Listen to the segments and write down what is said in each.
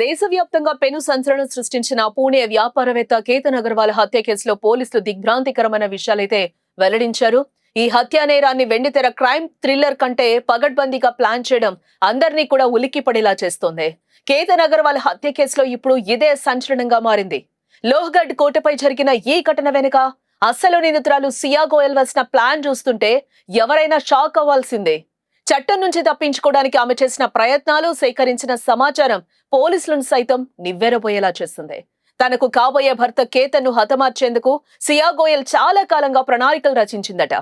దేశవ్యాప్తంగా పెను సంచలనం సృష్టించిన పూణే వ్యాపారవేత్త కేతన్ అగర్వాల్ హత్య కేసులో పోలీసులు దిగ్భ్రాంతికరమైన విషయాలైతే వెల్లడించారు. ఈ హత్యా నేరాన్ని వెండితెర క్రైమ్ థ్రిల్లర్ కంటే పగడ్బందీగా ప్లాన్ చేయడం అందరినీ కూడా ఉలిక్కిపడేలా చేస్తోంది. కేతన్ అగర్వాల్ హత్య కేసులో ఇప్పుడు ఇదే సంచలనంగా మారింది. లోహ్గఢ్ కోటపై జరిగిన ఈ ఘటన వెనుక అసలు నిందితురాలు సియా గోయల్ వేసిన ప్లాన్ చూస్తుంటే ఎవరైనా షాక్ అవ్వాల్సిందే. చట్టం నుంచి తప్పించుకోవడానికి ఆమె చేసిన ప్రయత్నాలు, సేకరించిన సమాచారం పోలీసులను సైతం నివ్వెరబోయేలా చేస్తుంది. తనకు కాబోయే భర్త కేతన్ను హతమార్చేందుకు సియా గోయల్ చాలా కాలంగా ప్రణాళికలు రచించిందట.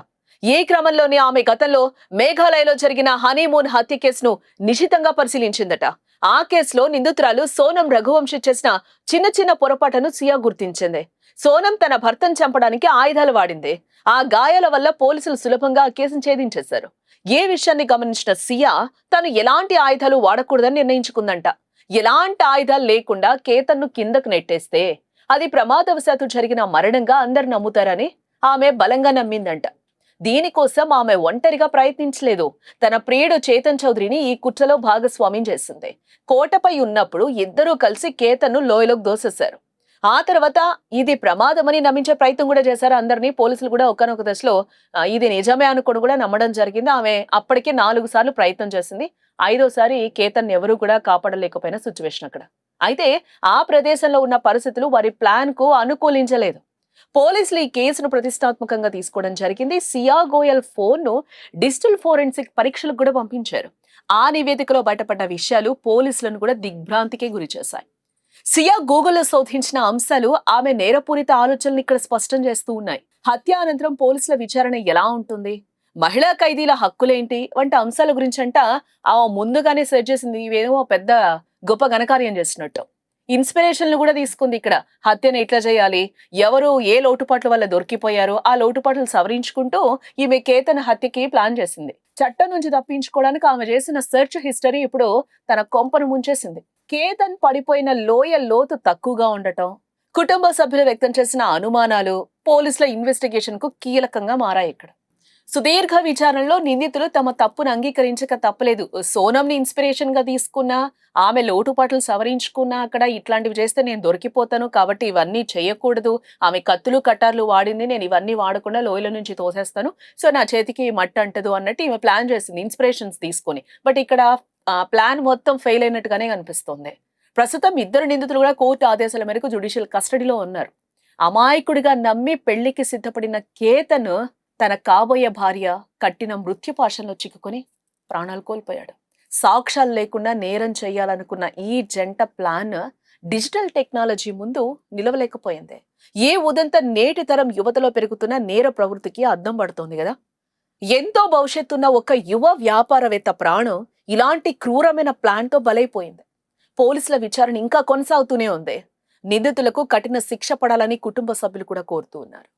ఈ క్రమంలోనే ఆమె గతంలో మేఘాలయలో జరిగిన హనీమూన్ హత్య కేసును నిశితంగా పరిశీలించిందట. ఆ కేసులో నిందితురాలు సోనం రఘువంశీ చేసిన చిన్న చిన్న పొరపాటును సియా గుర్తించింది. సోనం తన భర్తను చంపడానికి ఆయుధాలు వాడింది. ఆ గాయాల వల్ల పోలీసులు సులభంగా ఆ కేసును ఛేదించేశారు. ఏ విషయాన్ని గమనించిన సియా తను ఎలాంటి ఆయుధాలు వాడకూడదని నిర్ణయించుకుందంట. ఎలాంటి ఆయుధాలు లేకుండా కేతన్ను కిందకు నెట్టేస్తే అది ప్రమాదవశాత్తు జరిగిన మరణంగా అందరు నమ్ముతారని ఆమె బలంగా నమ్మిందంట. దీనికోసం ఆమె ఒంటరిగా ప్రయత్నించలేదు. తన ప్రియుడు చేతన్ చౌదరిని ఈ కుట్రలో భాగస్వామ్యం చేసింది. కోటపై ఉన్నప్పుడు ఇద్దరూ కలిసి కేతన్ను లోయలోకి దోసేశారు. ఆ తర్వాత ఇది ప్రమాదమని నమ్మించే ప్రయత్నం కూడా చేశారు అందరినీ. పోలీసులు కూడా ఒక్కనొక దశలో ఇది నిజమే అనుకుని కూడా నమ్మడం జరిగింది. ఆమె అప్పటికే 4 సార్లు ప్రయత్నం చేసింది. 5వసారి కేతన్ ఎవరూ కూడా కాపాడలేకపోయిన సిచ్యువేషన్ అక్కడ. అయితే ఆ ప్రదేశంలో ఉన్న పరిస్థితులు వారి ప్లాన్ కు అనుకూలించలేదు. పోలీసులు ఈ కేసును ప్రతిష్టాత్మకంగా తీసుకోవడం జరిగింది. సియా గోయల్ ఫోన్ ను డిజిటల్ ఫోరెన్సిక్ పరీక్షలకు కూడా పంపించారు. ఆ నివేదికలో బయటపడ్డ విషయాలు పోలీసులను కూడా దిగ్భ్రాంతికి గురి చేశాయి. సియా గూగుల్లో శోధించిన అంశాలు ఆమె నేరపూరిత ఆలోచనలు ఇక్కడ స్పష్టం చేస్తూ ఉన్నాయి. హత్య అనంతరం పోలీసుల విచారణ ఎలా ఉంటుంది, మహిళా ఖైదీల హక్కులేంటి వంటి అంశాల గురించి ఆమె ముందుగానే సెర్చ్ చేసింది. ఇవేమో పెద్ద గొప్ప ఘనకార్యం చేసినట్టు. ఇన్స్పిరేషన్లు కూడా తీసుకుంది. ఇక్కడ హత్యను ఎట్లా చేయాలి, ఎవరు ఏ లోటుపాట్ల వల్ల దొరికిపోయారో ఆ లోటుపాట్లు సవరించుకుంటూ ఈమె కేతన్ హత్యకి ప్లాన్ చేసింది. చట్టం నుంచి తప్పించుకోవడానికి ఆమె చేసిన సెర్చ్ హిస్టరీ ఇప్పుడు తన కొంపను ముంచేసింది. కేతన్ పడిపోయిన లోయ లోతు తక్కువగా ఉండటం, కుటుంబ సభ్యులు వ్యక్తం చేసిన అనుమానాలు పోలీసుల ఇన్వెస్టిగేషన్ కు కీలకంగా మారాయి. ఇక్కడ సుదీర్ఘ విచారణలో నిందితులు తమ తప్పును అంగీకరించక తప్పలేదు. సోనంని ఇన్స్పిరేషన్ గా తీసుకున్నా, ఆమె లోటుపాట్లు సవరించుకున్నా, అక్కడ ఇట్లాంటివి చేస్తే నేను దొరికిపోతాను కాబట్టి ఇవన్నీ చేయకూడదు, ఆమె కత్తులు కట్టార్లు వాడింది, నేను ఇవన్నీ వాడకుండా లోయల నుంచి తోసేస్తాను, సో నా చేతికి మట్టి అంటదు అన్నట్టు ఈమె ప్లాన్ చేసింది ఇన్స్పిరేషన్స్ తీసుకొని. బట్ ఇక్కడ ప్లాన్ మొత్తం ఫెయిల్ అయినట్టుగానే కనిపిస్తోంది. ప్రస్తుతం ఇద్దరు నిందితులు కూడా కోర్టు ఆదేశాల మేరకు జ్యుడిషియల్ కస్టడీలో ఉన్నారు. అమాయకుడిగా నమ్మి పెళ్లికి సిద్ధపడిన కేతన్ తన కాబోయే భార్య కట్టిన మృత్యుపాశంలో చిక్కుకొని ప్రాణాలు కోల్పోయాడు. సాక్ష్యాలు లేకుండా నేరం చేయాలనుకున్న ఈ జంట ప్లాన్ డిజిటల్ టెక్నాలజీ ముందు నిలవలేకపోయింది. ఏ ఉదంత నేటి తరం యువతలో పెరుగుతున్న నేర ప్రవృత్తికి అద్దం పడుతోంది కదా. ఎంతో భవిష్యత్తున్న ఒక యువ వ్యాపారవేత్త ప్రాణం ఇలాంటి క్రూరమైన ప్లాన్ తో బలైపోయింది. పోలీసుల విచారణ ఇంకా కొనసాగుతూనే ఉంది. నిందితులకు కఠిన శిక్ష పడాలని కుటుంబ సభ్యులు కూడా కోరుతూ ఉన్నారు.